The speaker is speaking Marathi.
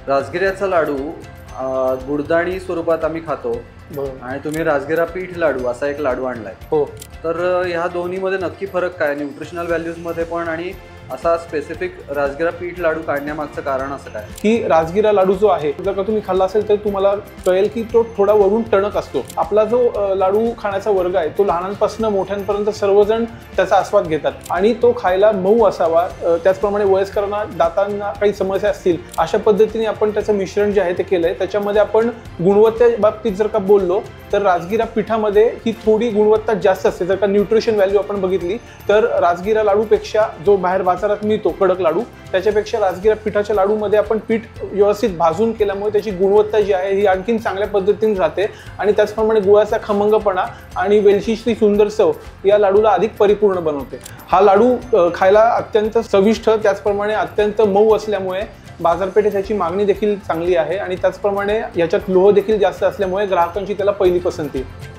राजगिऱ्याचा लाडू गुडदाणी स्वरूपात आम्ही खातो आणि तुम्ही राजगिरा पीठ लाडू असा एक लाडू आणलाय. हो. तर ह्या दोन्हीमध्ये नक्की फरक काय, न्यूट्रिशनल व्हॅल्यूजमध्ये पण, आणि असा स्पेसिफिक राजगिरा पीठ लाडू काढण्यामागचं कारण असं काय की राजगिरा लाडू जो आहे जर का तुम्ही खाल्ला असेल तर तुम्हाला कळेल की तो थोडा वरून टणक असतो. आपला जो लाडू खाण्याचा वर्ग आहे तो लहानांपासून मोठ्यांपर्यंत सर्वजण त्याचा आस्वाद घेतात आणि तो खायला मऊ असावा. त्याचप्रमाणे वयस्करांना दातांना काही समस्या असतील अशा पद्धतीने आपण त्याचं मिश्रण जे आहे ते केलंय. त्याच्यामध्ये आपण गुणवत्ते बाबतीत जर का बोललो तर राजगिरा पिठामध्ये ही थोडी गुणवत्ता जास्त असते. जर का न्यूट्रिशन व्हॅल्यू आपण बघितली तर राजगिरा लाडूपेक्षा जो बाहेर बाजारात मिळतो कडक लाडू त्याच्यापेक्षा राजगिरा पिठाच्या लाडूमध्ये आपण पीठ व्यवस्थित भाजून केल्यामुळे त्याची गुणवत्ता जी आहे ही आणखीन चांगल्या पद्धतीने राहते आणि त्याचप्रमाणे गुळाचा खमंगपणा आणि वेलचीची सुंदर चव या लाडूला अधिक परिपूर्ण बनवते. हा लाडू खायला अत्यंत चविष्ट त्याचप्रमाणे अत्यंत मऊ असल्यामुळे बाजारपेठेत त्याची मागणी देखील चांगली आहे आणि त्याचप्रमाणे याच्यात लोह देखील जास्त असल्यामुळे ग्राहकांची त्याला पहिली पसंती आहे.